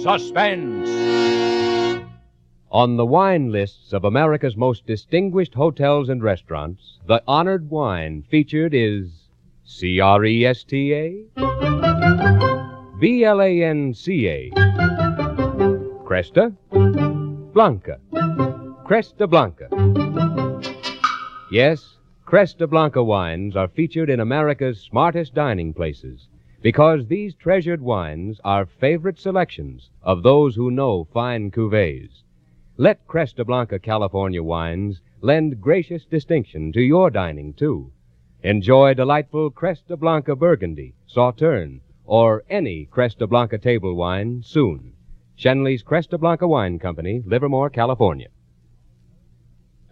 Suspense. On the wine lists of America's most distinguished hotels and restaurants, the honored wine featured is Cresta, Blanca, Cresta Blanca, Cresta Blanca. Yes, Cresta Blanca wines are featured in America's smartest dining places because these treasured wines are favorite selections of those who know fine cuvées. Let Cresta Blanca California wines lend gracious distinction to your dining, too. Enjoy delightful Cresta Blanca Burgundy, Sauterne, or any Cresta Blanca table wine soon. Shenley's Cresta Blanca Wine Company, Livermore, California.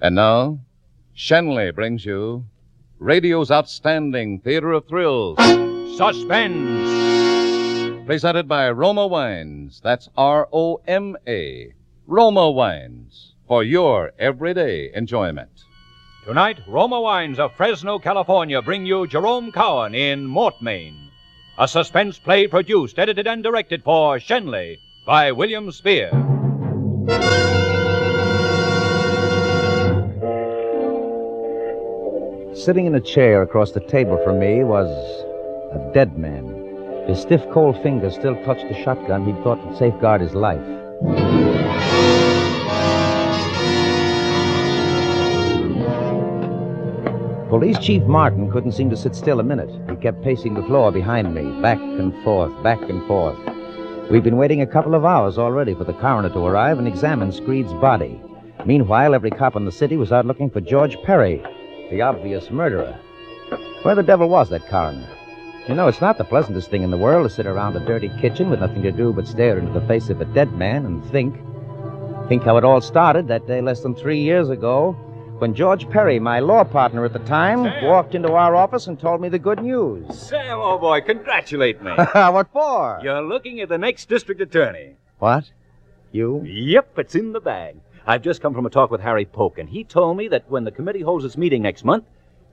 And now, Shenley brings you radio's outstanding theater of thrills. Suspense. Presented by Roma Wines. That's R-O-M-A. Roma Wines. For your everyday enjoyment. Tonight, Roma Wines of Fresno, California bring you Jerome Cowan in Mortmain, a suspense play produced, edited, and directed for Shenley by William Spear. Sitting in a chair across the table from me was a dead man. His stiff, cold fingers still touched the shotgun he'd thought would safeguard his life. Police Chief Martin couldn't seem to sit still a minute. He kept pacing the floor behind me, back and forth, back and forth. We've been waiting a couple of hours already for the coroner to arrive and examine Screed's body. Meanwhile, every cop in the city was out looking for George Perry, the obvious murderer. Where the devil was that coroner? You know, it's not the pleasantest thing in the world to sit around a dirty kitchen with nothing to do but stare into the face of a dead man and think. Think how it all started that day less than 3 years ago when George Perry, my law partner at the time, Sam, walked into our office and told me the good news. Sam, oh boy, congratulate me. What for? You're looking at the next district attorney. What? You? Yep, it's in the bag. I've just come from a talk with Harry Polk, and he told me that when the committee holds its meeting next month,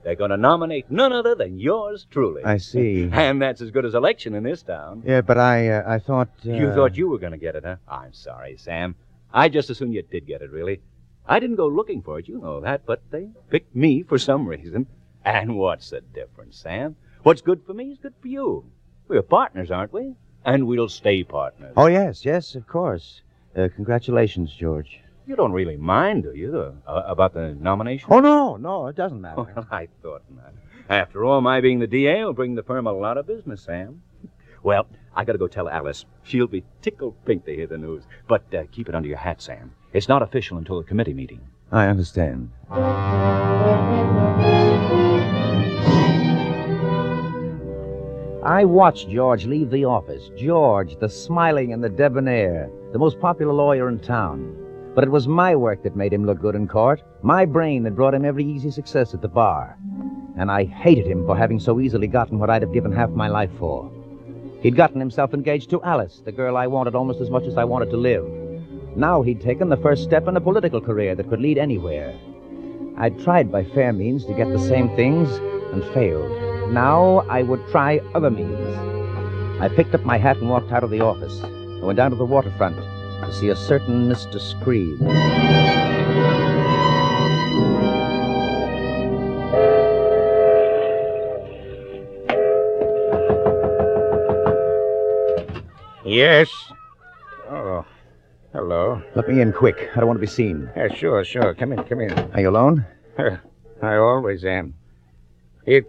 they're going to nominate none other than yours truly. I see. And that's as good as election in this town. Yeah, but I thought... You thought you were going to get it, huh? I'm sorry, Sam. I just assumed you did get it, really. I didn't go looking for it, you know that, but they picked me for some reason. And what's the difference, Sam? What's good for me is good for you. We're partners, aren't we? And we'll stay partners. Oh, yes, of course. Congratulations, George. You don't really mind, do you, about the nomination? Oh, no, it doesn't matter. Well, I thought not. After all, my being the DA will bring the firm a lot of business, Sam. Well, I got to go tell Alice. She'll be tickled pink to hear the news. But keep it under your hat, Sam. It's not official until the committee meeting. I understand. I watched George leave the office. George, the smiling and the debonair, the most popular lawyer in town. But it was my work that made him look good in court, my brain that brought him every easy success at the bar. And I hated him for having so easily gotten what I'd have given half my life for. He'd gotten himself engaged to Alice, the girl I wanted almost as much as I wanted to live. Now he'd taken the first step in a political career that could lead anywhere. I'd tried by fair means to get the same things and failed. Now I would try other means. I picked up my hat and walked out of the office. I went down to the waterfront to see a certain Mr. Screed. Yes. Oh, hello. Let me in quick. I don't want to be seen. Yeah, sure. Come in. Are you alone? I always am. It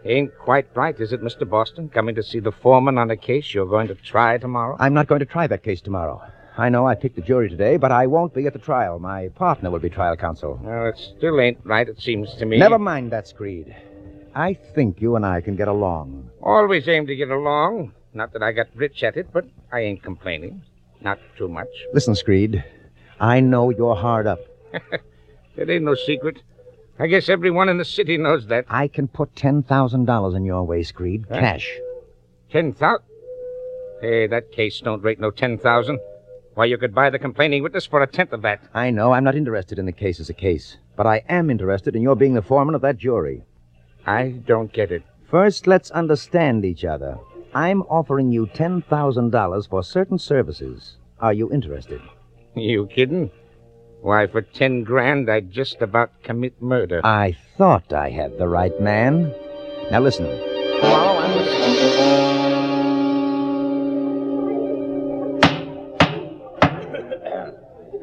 ain't quite right, is it, Mr. Boston? Coming to see the foreman on a case you're going to try tomorrow? I'm not going to try that case tomorrow. I know I picked the jury today, but I won't be at the trial. My partner will be trial counsel. Well, it still ain't right, it seems to me. Never mind that, Screed. I think you and I can get along. Always aim to get along. Not that I got rich at it, but I ain't complaining. Not too much. Listen, Screed, I know you're hard up. It ain't no secret. I guess everyone in the city knows that. I can put $10,000 in your way, Screed. Huh? Cash. 10,000? Hey, that case don't rate no 10,000. Why, you could buy the complaining witness for a tenth of that. I know. I'm not interested in the case as a case. But I am interested in your being the foreman of that jury. I don't get it. First, let's understand each other. I'm offering you $10,000 for certain services. Are you interested? You kidding? Why, for 10 grand, I'd just about commit murder. I thought I had the right man. Now listen. Hello, I'm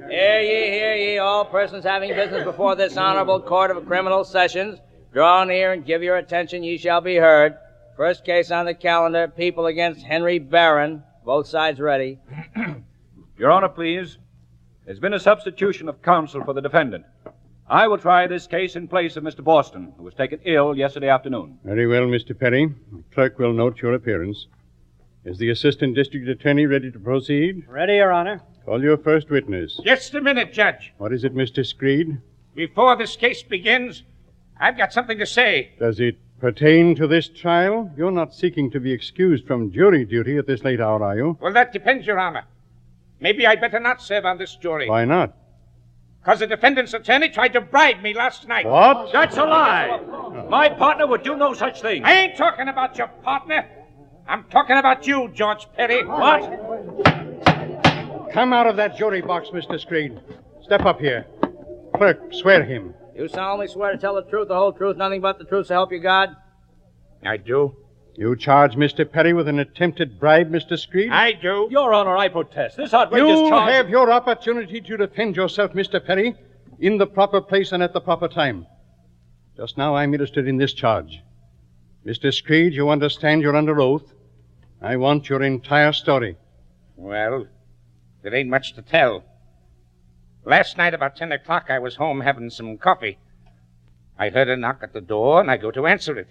Hear ye, all persons having business before this honorable court of criminal sessions. Draw near and give your attention, ye shall be heard. First case on the calendar, People against Henry Barron. Both sides ready. Your Honor, please. There's been a substitution of counsel for the defendant. I will try this case in place of Mr. Boston, who was taken ill yesterday afternoon. Very well, Mr. Perry. The clerk will note your appearance. Is the Assistant District Attorney ready to proceed? Ready, Your Honor. Call your first witness. Just a minute, Judge. What is it, Mr. Screed? Before this case begins, I've got something to say. Does it pertain to this trial? You're not seeking to be excused from jury duty at this late hour, are you? Well, that depends, Your Honor. Maybe I'd better not serve on this jury. Why not? Because the defendant's attorney tried to bribe me last night. What? That's a lie. My partner would do no such thing. I ain't talking about your partner. I'm talking about you, George Perry. What? Come out of that jury box, Mr. Screed. Step up here. Clerk, swear him. You solemnly swear to tell the truth, the whole truth, nothing but the truth, so help you God? I do. You charge Mr. Perry with an attempted bribe, Mr. Screed? I do. Your Honor, I protest. This outrageous You charge... have your opportunity to defend yourself, Mr. Perry, in the proper place and at the proper time. Just now I'm interested in this charge. Mr. Screed, you understand you're under oath. I want your entire story. Well, there ain't much to tell. Last night about 10 o'clock, I was home having some coffee. I heard a knock at the door, and I go to answer it.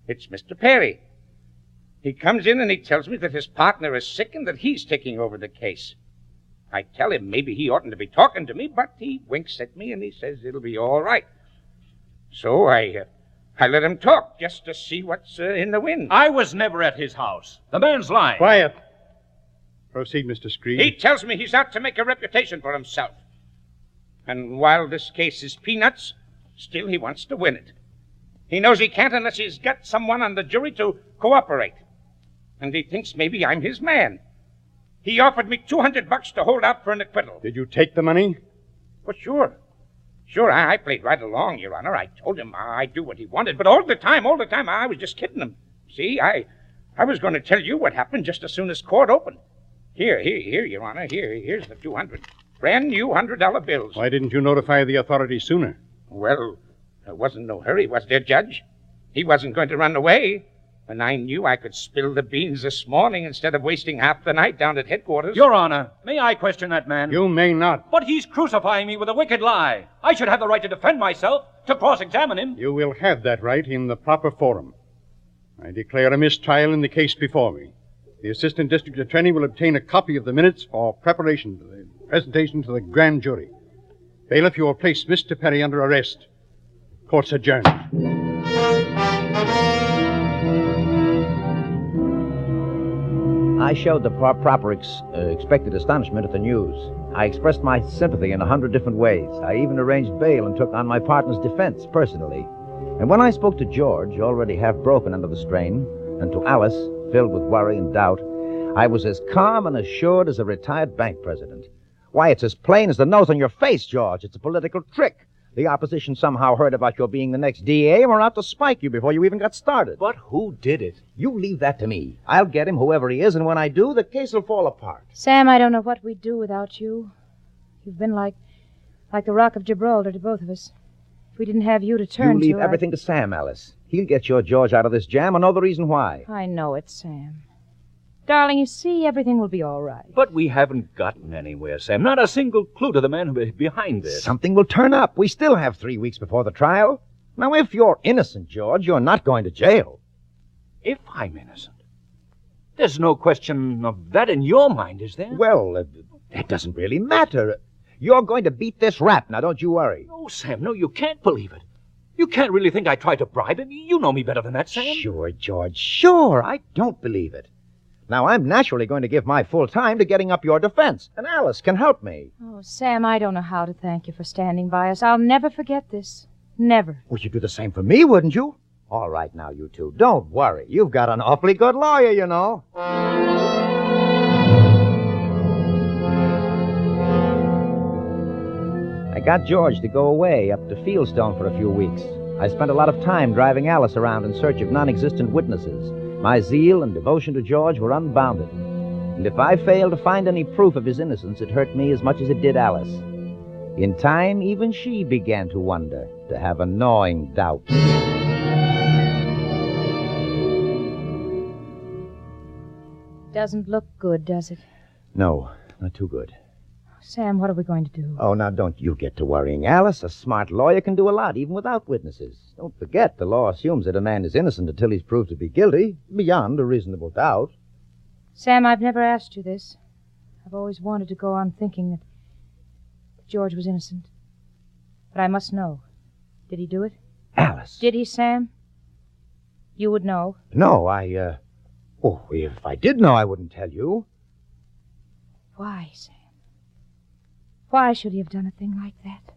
It's Mr. Perry. He comes in and he tells me that his partner is sick and that he's taking over the case. I tell him maybe he oughtn't to be talking to me, but he winks at me and he says it'll be all right. So I let him talk just to see what's in the wind. I was never at his house. The man's lying. Quiet. Proceed, Mr. Screed. He tells me he's out to make a reputation for himself. And while this case is peanuts, still he wants to win it. He knows he can't unless he's got someone on the jury to cooperate. And he thinks maybe I'm his man. He offered me $200 to hold out for an acquittal. Did you take the money? Well, sure. Sure, I played right along, Your Honor. I told him I'd do what he wanted, but all the time, I was just kidding him. See, I was going to tell you what happened just as soon as court opened. Here, Your Honor. Here's the 200. Brand new $100 bills. Why didn't you notify the authorities sooner? Well, there wasn't no hurry, was there, Judge? He wasn't going to run away. And I knew I could spill the beans this morning instead of wasting half the night down at headquarters. Your Honor, may I question that man? You may not. But he's crucifying me with a wicked lie. I should have the right to defend myself, to cross-examine him. You will have that right in the proper forum. I declare a mistrial in the case before me. The Assistant District Attorney will obtain a copy of the minutes for preparation for the presentation to the grand jury. Bailiff, you will place Mr. Perry under arrest. Court's adjourned. I showed the proper expected astonishment at the news. I expressed my sympathy in 100 different ways. I even arranged bail and took on my partner's defense personally. And when I spoke to George, already half broken under the strain, and to Alice, filled with worry and doubt, I was as calm and assured as a retired bank president. Why, it's as plain as the nose on your face, George. It's a political trick. The opposition somehow heard about your being the next DA and were out to spike you before you even got started. But who did it? You leave that to me. I'll get him, whoever he is, and when I do, the case will fall apart. Sam, I don't know what we'd do without you. You've been like the Rock of Gibraltar to both of us. If we didn't have you to turn to... You leave everything to Sam, Alice. He'll get your George out of this jam and know the reason why. I know it, Sam. Darling, you see, everything will be all right. But we haven't gotten anywhere, Sam. Not a single clue to the man behind this. Something will turn up. We still have 3 weeks before the trial. Now, if you're innocent, George, you're not going to jail. If I'm innocent? There's no question of that in your mind, is there? Well, that doesn't really matter. You're going to beat this rap. Now, don't you worry. No, Sam, no, you can't believe it. You can't really think I tried to bribe him. You know me better than that, Sam. Sure, George, sure. I don't believe it. Now, I'm naturally going to give my full time to getting up your defense, and Alice can help me. Oh, Sam, I don't know how to thank you for standing by us. I'll never forget this. Never. Well, you'd do the same for me, wouldn't you? All right, now, you two, don't worry. You've got an awfully good lawyer, you know. got George to go away up to Fieldstone for a few weeks. I spent a lot of time driving Alice around in search of non-existent witnesses. My zeal and devotion to George were unbounded. And if I failed to find any proof of his innocence, it hurt me as much as it did Alice. In time, even she began to wonder, to have a gnawing doubt. Doesn't look good, does it? No, not too good. Sam, what are we going to do? Oh, now don't you get to worrying, Alice. A smart lawyer can do a lot, even without witnesses. Don't forget, the law assumes that a man is innocent until he's proved to be guilty, beyond a reasonable doubt. Sam, I've never asked you this. I've always wanted to go on thinking that George was innocent. But I must know. Did he do it? Alice. Did he, Sam? You would know. No, Oh, if I did know, I wouldn't tell you. Why, Sam? Why should he have done a thing like that?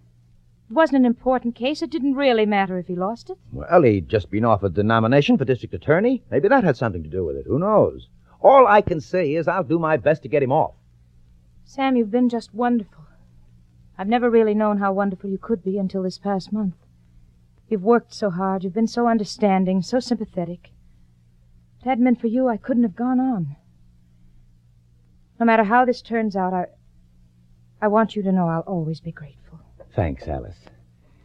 It wasn't an important case. It didn't really matter if he lost it. Well, he'd just been offered the nomination for district attorney. Maybe that had something to do with it. Who knows? All I can say is I'll do my best to get him off. Sam, you've been just wonderful. I've never really known how wonderful you could be until this past month. You've worked so hard. You've been so understanding, so sympathetic. If it hadn't been for you, I couldn't have gone on. No matter how this turns out, I want you to know I'll always be grateful. Thanks, Alice.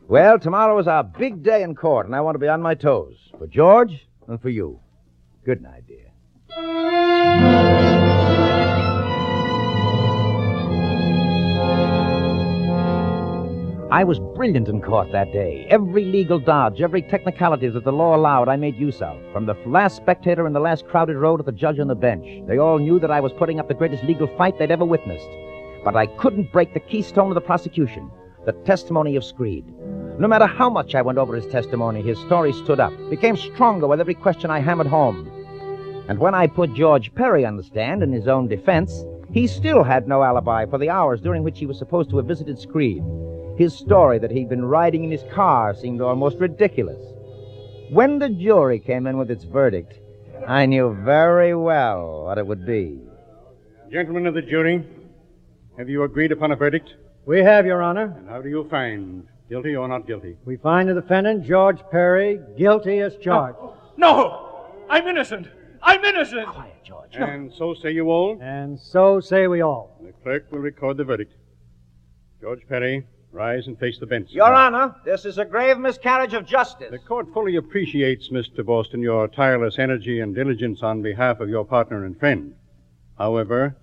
Well, tomorrow is our big day in court, and I want to be on my toes. For George and for you. Good night, dear. I was brilliant in court that day. Every legal dodge, every technicality that the law allowed, I made use of. From the last spectator in the last crowded row to the judge on the bench. They all knew that I was putting up the greatest legal fight they'd ever witnessed. But I couldn't break the keystone of the prosecution, the testimony of Screed. No matter how much I went over his testimony, his story stood up, became stronger with every question I hammered home. And when I put George Perry on the stand in his own defense, he still had no alibi for the hours during which he was supposed to have visited Screed. His story that he'd been riding in his car seemed almost ridiculous. When the jury came in with its verdict, I knew very well what it would be. Gentlemen of the jury, have you agreed upon a verdict? We have, Your Honor. And how do you find? Guilty or not guilty? We find the defendant, George Perry, guilty as charged. No! I'm innocent! I'm innocent! Quiet, George. And so say you all? And so say we all. The clerk will record the verdict. George Perry, rise and face the bench. Your Honor, this is a grave miscarriage of justice. The court fully appreciates, Mr. Boston, your tireless energy and diligence on behalf of your partner and friend. However,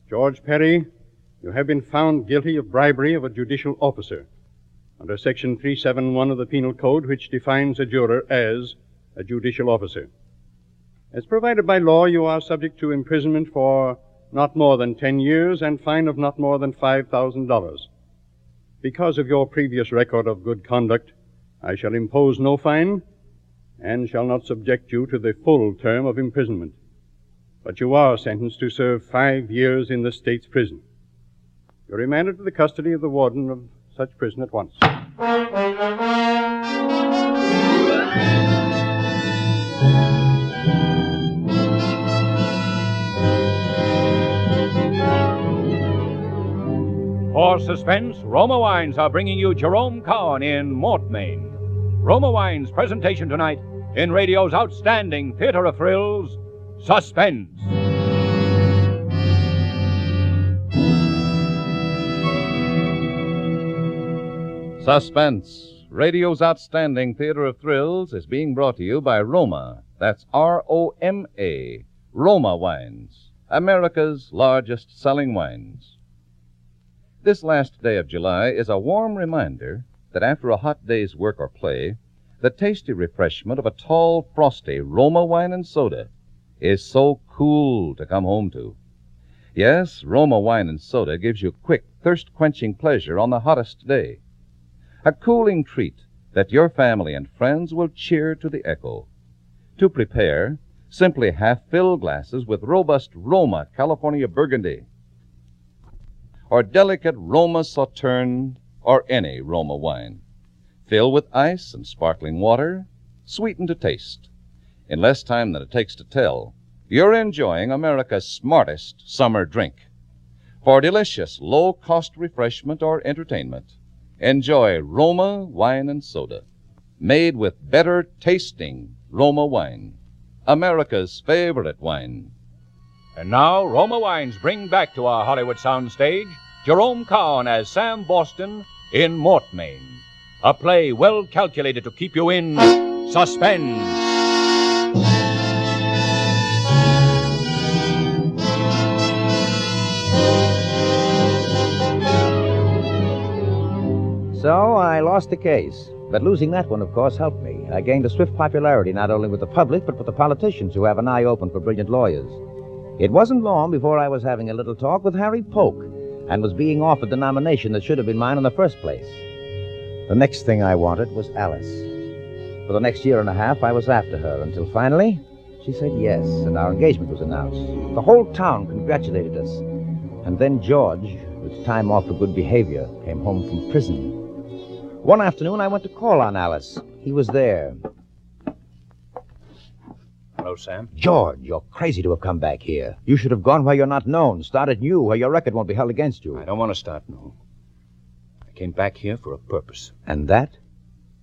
George Perry, you have been found guilty of bribery of a judicial officer under Section 371 of the Penal Code, which defines a juror as a judicial officer. As provided by law, you are subject to imprisonment for not more than 10 years and fine of not more than $5,000. Because of your previous record of good conduct, I shall impose no fine and shall not subject you to the full term of imprisonment. But you are sentenced to serve 5 years in the state's prison. You're remanded to the custody of the warden of such prison at once. For suspense, Roma Wines are bringing you Jerome Cowan in Mortmain. Roma Wines' presentation tonight in radio's outstanding theater of thrills, Suspense. Suspense, radio's outstanding theater of thrills, is being brought to you by Roma. That's R-O-M-A, Roma Wines, America's largest selling wines. This last day of July is a warm reminder that after a hot day's work or play, the tasty refreshment of a tall, frosty Roma wine and soda is so cool to come home to. Yes, Roma wine and soda gives you quick, thirst-quenching pleasure on the hottest day. A cooling treat that your family and friends will cheer to the echo. To prepare, simply half-fill glasses with robust Roma California Burgundy, or delicate Roma Sauterne, or any Roma wine. Fill with ice and sparkling water, sweeten to taste. In less time than it takes to tell, you're enjoying America's smartest summer drink. For delicious, low-cost refreshment or entertainment, Enjoy Roma Wine and Soda, made with better tasting Roma wine, America's favorite wine. And now, Roma Wines bring back to our Hollywood soundstage Jerome Cowan as Sam Boston in Mortmain, a play well calculated to keep you in suspense. So I lost the case. But losing that one, of course, helped me. I gained a swift popularity not only with the public, but with the politicians who have an eye open for brilliant lawyers. It wasn't long before I was having a little talk with Harry Polk and was being offered the nomination that should have been mine in the first place. The next thing I wanted was Alice. For the next year and a half, I was after her until finally she said yes, and our engagement was announced. The whole town congratulated us. And then George, with time off for good behavior, came home from prison. One afternoon, I went to call on Alice. He was there. Hello, Sam. George, you're crazy to have come back here. You should have gone where you're not known, started new, where your record won't be held against you. I don't want to start new. I came back here for a purpose. And that?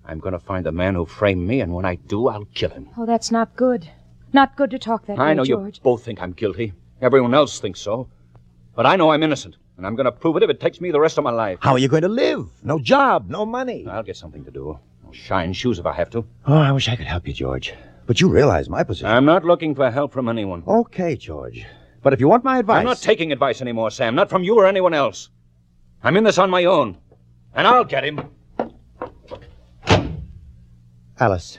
I'm going to find the man who framed me, and when I do, I'll kill him. Oh, that's not good. Not good to talk that way, I know George. you both think I'm guilty. Everyone else thinks so. But I know I'm innocent, and I'm going to prove it if it takes me the rest of my life. How are you going to live? No job, no money. I'll get something to do. I'll shine shoes if I have to. Oh, I wish I could help you, George. But you realize my position. I'm not looking for help from anyone. Okay, George. But if you want my advice... I'm not taking advice anymore, Sam. Not from you or anyone else. I'm in this on my own. And I'll get him. Alice,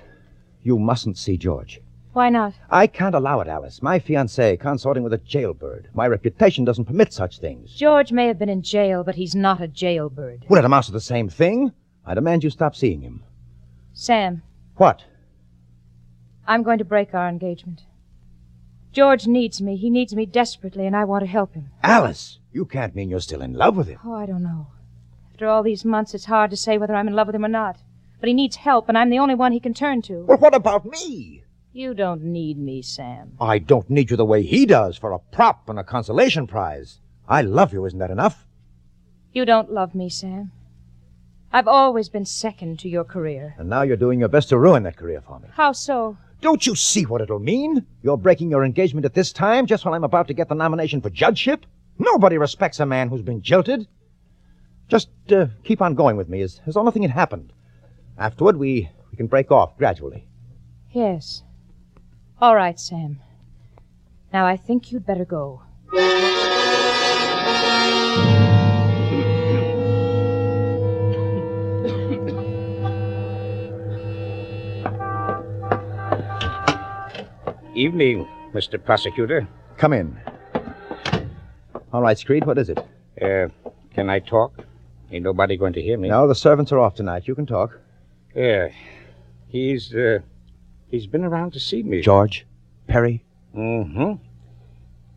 you mustn't see George. Why not? I can't allow it, Alice. My fiancé consorting with a jailbird. My reputation doesn't permit such things. George may have been in jail, but he's not a jailbird. Well, it amounts to the same thing. I demand you stop seeing him. Sam. What? I'm going to break our engagement. George needs me. He needs me desperately, and I want to help him. Alice, you can't mean you're still in love with him. Oh, I don't know. After all these months, it's hard to say whether I'm in love with him or not. But he needs help, and I'm the only one he can turn to. Well, what about me? You don't need me, Sam. I don't need you the way he does for a prop and a consolation prize. I love you, isn't that enough? You don't love me, Sam. I've always been second to your career. And now you're doing your best to ruin that career for me. How so? Don't you see what it'll mean? You're breaking your engagement at this time, just when I'm about to get the nomination for judgeship? Nobody respects a man who's been jilted. Just keep on going with me as though nothing had happened. Afterward, we can break off gradually. Yes. All right, Sam. Now, I think you'd better go. Evening, Mr. Prosecutor. Come in. All right, Screed, what is it? Can I talk? Ain't nobody going to hear me. No, the servants are off tonight. You can talk. He's been around to see me. George? Perry? Mm-hmm.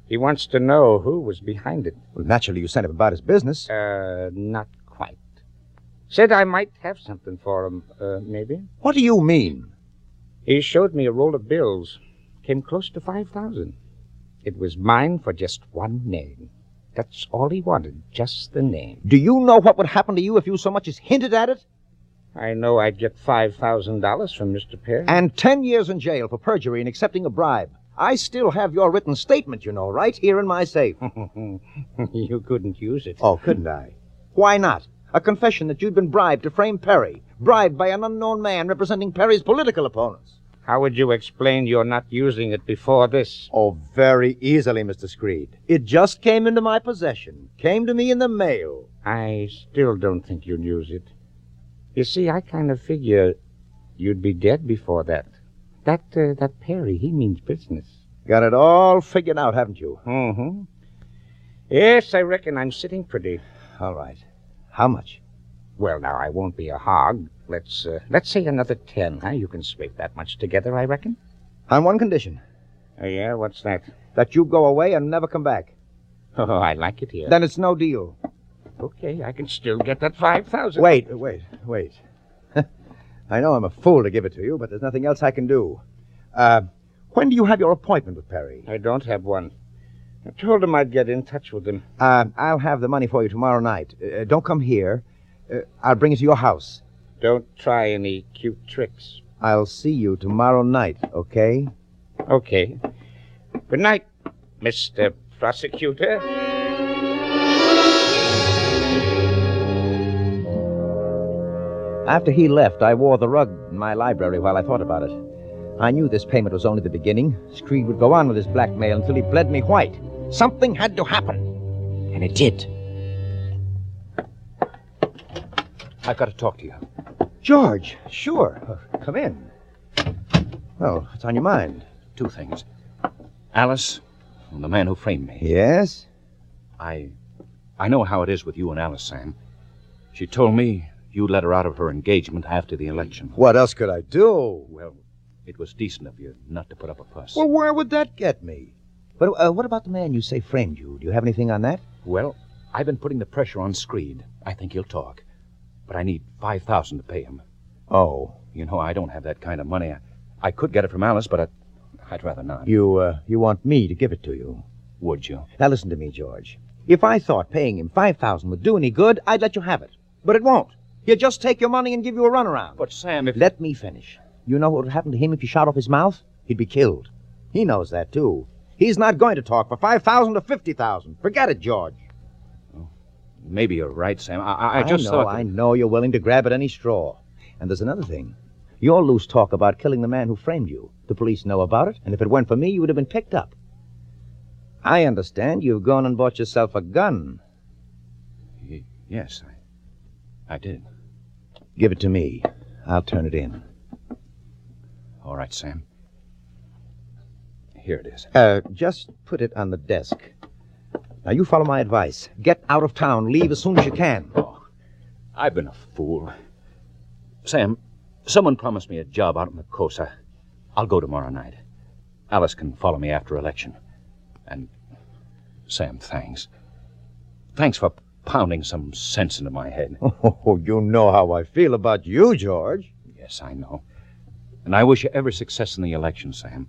He wants to know who was behind it. Well, naturally, you sent him about his business. Not quite. Said I might have something for him, maybe. What do you mean? He showed me a roll of bills. Came close to 5,000. It was mine for just one name. That's all he wanted, just the name. Do you know what would happen to you if you so much as hinted at it? I know I'd get $5,000 from Mr. Perry. And 10 years in jail for perjury and accepting a bribe. I still have your written statement, you know, right here in my safe. You couldn't use it. Oh, couldn't I? Why not? A confession that you'd been bribed to frame Perry. Bribed by an unknown man representing Perry's political opponents. How would you explain your not using it before this? Oh, very easily, Mr. Screed. It just came into my possession. Came to me in the mail. I still don't think you'd use it. You see, I kind of figure you'd be dead before that. That Perry, he means business. Got it all figured out, haven't you? Mm-hmm. Yes, I reckon I'm sitting pretty. All right. How much? Well, now, I won't be a hog. Let's say another 10, huh? You can scrape that much together, I reckon. On one condition. Oh, yeah? What's that? That you go away and never come back. Oh, I like it here. Then it's no deal. Okay, I can still get that 5,000. Wait. I know I'm a fool to give it to you, but there's nothing else I can do. When do you have your appointment with Perry? I don't have one. I told him I'd get in touch with him. I'll have the money for you tomorrow night. Don't come here. I'll bring it to your house. Don't try any cute tricks. I'll see you tomorrow night, okay? Okay. Good night, Mr. Prosecutor. After he left, I wore the rug in my library while I thought about it. I knew this payment was only the beginning. Screed would go on with his blackmail until he bled me white. Something had to happen. And it did. I've got to talk to you. George, sure. Come in. Well, what's on your mind? Two things. Alice, and the man who framed me. Yes? I know how it is with you and Alice, Sam. She told me you let her out of her engagement after the election. What else could I do? Well, it was decent of you not to put up a fuss. Well, where would that get me? But what about the man you say framed you? Do you have anything on that? Well, I've been putting the pressure on Screed. I think he'll talk. But I need $5,000 to pay him. Oh. You know, I don't have that kind of money. I could get it from Alice, but I'd rather not. You want me to give it to you? Would you? Now listen to me, George. If I thought paying him $5,000 would do any good, I'd let you have it. But it won't. He'll just take your money and give you a runaround. But, Sam, if... Let me finish. You know what would happen to him if you shot off his mouth? He'd be killed. He knows that, too. He's not going to talk for $5,000 or $50,000. Forget it, George. Maybe you're right, Sam. I just thought... I know you're willing to grab at any straw. And there's another thing. Your loose talk about killing the man who framed you. The police know about it, and if it weren't for me, you would have been picked up. I understand you've gone and bought yourself a gun. Yes, I did. Give it to me. I'll turn it in. All right, Sam. Here it is. Just put it on the desk. Now, you follow my advice. Get out of town. Leave as soon as you can. Oh, I've been a fool. Sam, someone promised me a job out in the coast. I'll go tomorrow night. Alice can follow me after election. And, Sam, thanks. Thanks for pounding some sense into my head. Oh, you know how I feel about you, George. Yes, I know. And I wish you every success in the election, Sam.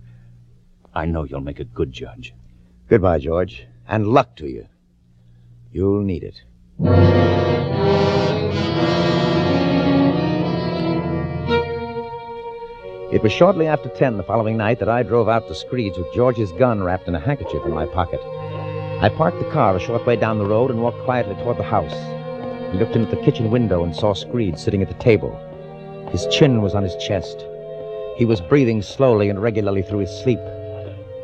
I know you'll make a good judge. Goodbye, George. And luck to you. You'll need it. It was shortly after 10 the following night that I drove out to Screed's with George's gun wrapped in a handkerchief in my pocket. I parked the car a short way down the road and walked quietly toward the house. I looked in at the kitchen window and saw Screed sitting at the table. His chin was on his chest. He was breathing slowly and regularly through his sleep.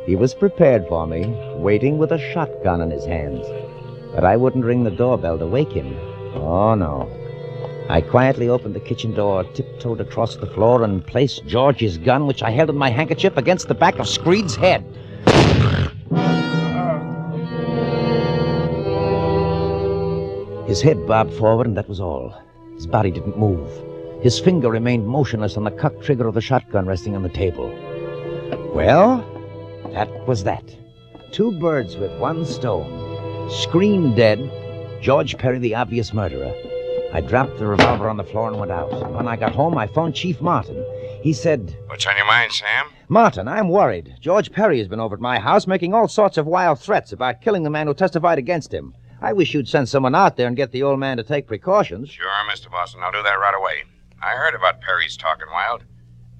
He was prepared for me, waiting with a shotgun in his hands. But I wouldn't ring the doorbell to wake him. Oh, no. I quietly opened the kitchen door, tiptoed across the floor, and placed George's gun, which I held in my handkerchief, against the back of Screed's head. His head bobbed forward, and that was all. His body didn't move. His finger remained motionless on the cocked trigger of the shotgun resting on the table. Well, that was that. Two birds with one stone. Screed dead, George Perry the obvious murderer. I dropped the revolver on the floor and went out. And when I got home, I phoned Chief Martin. He said... What's on your mind, Sam? Martin, I'm worried. George Perry has been over at my house making all sorts of wild threats about killing the man who testified against him. I wish you'd send someone out there and get the old man to take precautions. Sure, Mr. Boston. I'll do that right away. I heard about Perry's talking wild.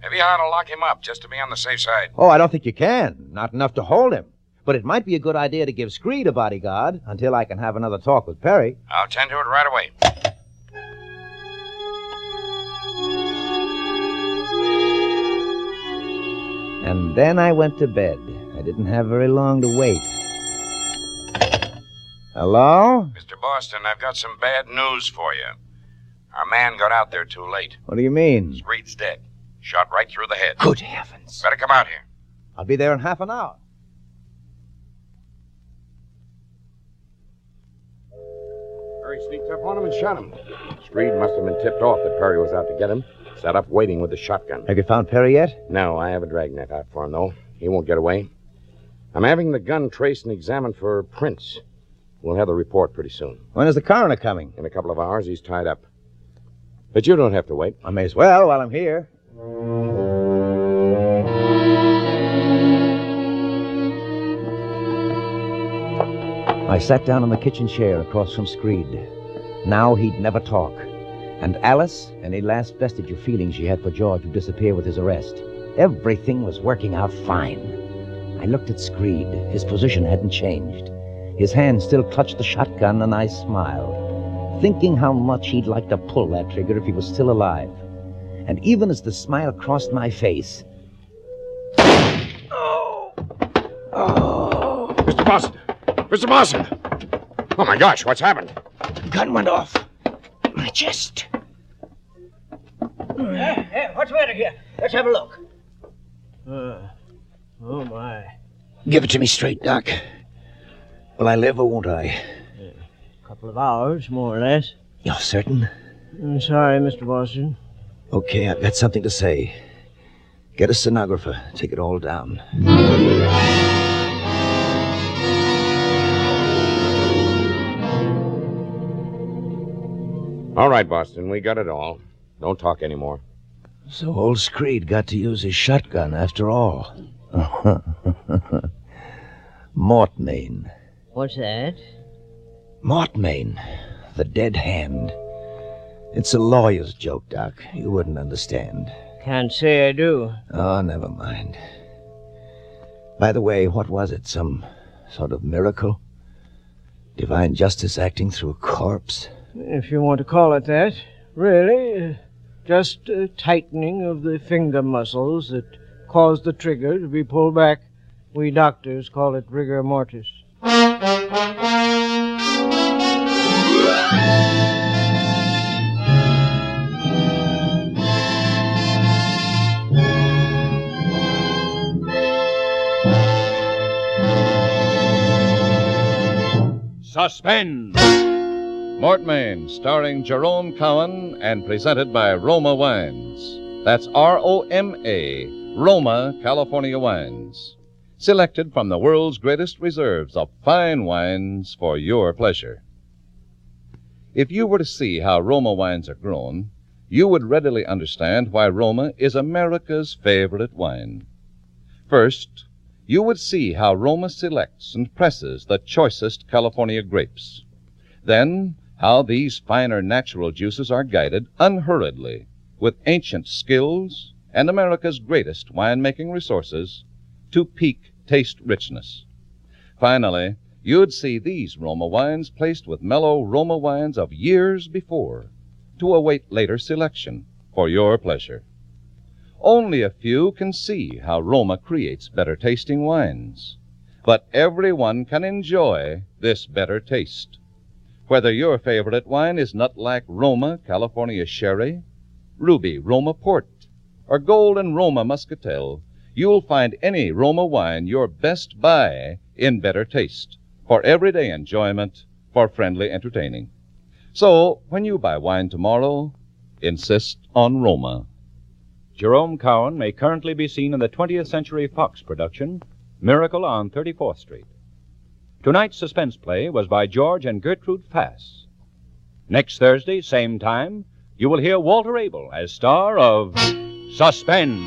Maybe I ought to lock him up just to be on the safe side. Oh, I don't think you can. Not enough to hold him. But it might be a good idea to give Screed a bodyguard until I can have another talk with Perry. I'll tend to it right away. And then I went to bed. I didn't have very long to wait. Hello? Mr. Boston, I've got some bad news for you. Our man got out there too late. What do you mean? Screed's dead. Shot right through the head. Good heavens. Better come out here. I'll be there in half an hour. Perry sneaked up on him and shot him. Screed must have been tipped off that Perry was out to get him. Sat up waiting with the shotgun. Have you found Perry yet? No, I have a dragnet out for him, though. He won't get away. I'm having the gun traced and examined for prints. We'll have the report pretty soon. When is the coroner coming? In a couple of hours, he's tied up. But you don't have to wait. I may as well while I'm here. I sat down on the kitchen chair across from Screed. Now he'd never talk. And Alice, any last vestige of feeling she had for George would disappear with his arrest. Everything was working out fine. I looked at Screed. His position hadn't changed. His hand still clutched the shotgun, and I smiled, thinking how much he'd like to pull that trigger if he was still alive. And even as the smile crossed my face... Mr. Boston! Mr. Boston! Oh, my gosh, what's happened? The gun went off. My chest. What's the matter here? Let's have a look. Oh, my. Give it to me straight, Doc. Will I live or won't I? A couple of hours, more or less. You're certain? I'm sorry, Mr. Boston. Okay, I've got something to say. Get a stenographer. Take it all down. All right, Boston, we got it all. Don't talk anymore. So old Screed got to use his shotgun after all. Mortmain. What's that? Mortmain, the dead hand. It's a lawyer's joke, Doc. You wouldn't understand. Can't say I do. Oh, never mind. By the way, what was it? Some sort of miracle? Divine justice acting through a corpse? If you want to call it that. Really, just a tightening of the finger muscles that caused the trigger to be pulled back. We doctors call it rigor mortis. Suspense! Mortmain, starring Jerome Cowan and presented by Roma Wines. That's R-O-M-A, Roma, California Wines. Selected from the world's greatest reserves of fine wines for your pleasure. If you were to see how Roma wines are grown, you would readily understand why Roma is America's favorite wine. First, you would see how Roma selects and presses the choicest California grapes. Then, how these finer natural juices are guided unhurriedly with ancient skills and America's greatest winemaking resources to peak taste richness. Finally, you'd see these Roma wines placed with mellow Roma wines of years before to await later selection for your pleasure. Only a few can see how Roma creates better tasting wines, but everyone can enjoy this better taste. Whether your favorite wine is nut-like Roma California Sherry, Ruby Roma Port, or Golden Roma Muscatel, you'll find any Roma wine your best buy in better taste, for everyday enjoyment, for friendly entertaining. So, when you buy wine tomorrow, insist on Roma. Jerome Cowan may currently be seen in the 20th Century Fox production, Miracle on 34th Street. Tonight's suspense play was by George and Gertrude Fass. Next Thursday, same time, you will hear Walter Abel as star of Suspense.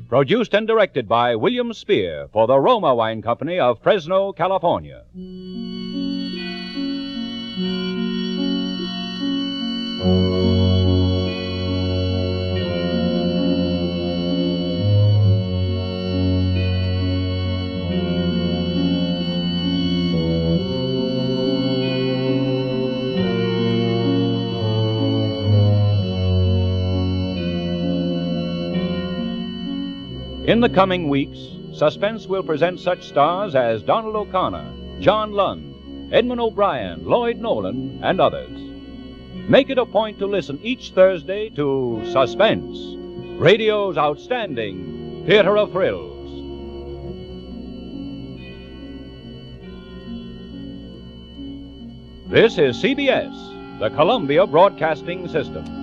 Produced and directed by William Spear for the Roma Wine Company of Fresno, California. In the coming weeks, Suspense will present such stars as Donald O'Connor, John Lund, Edmund O'Brien, Lloyd Nolan, and others. Make it a point to listen each Thursday to Suspense, radio's outstanding theater of thrills. This is CBS, the Columbia Broadcasting System.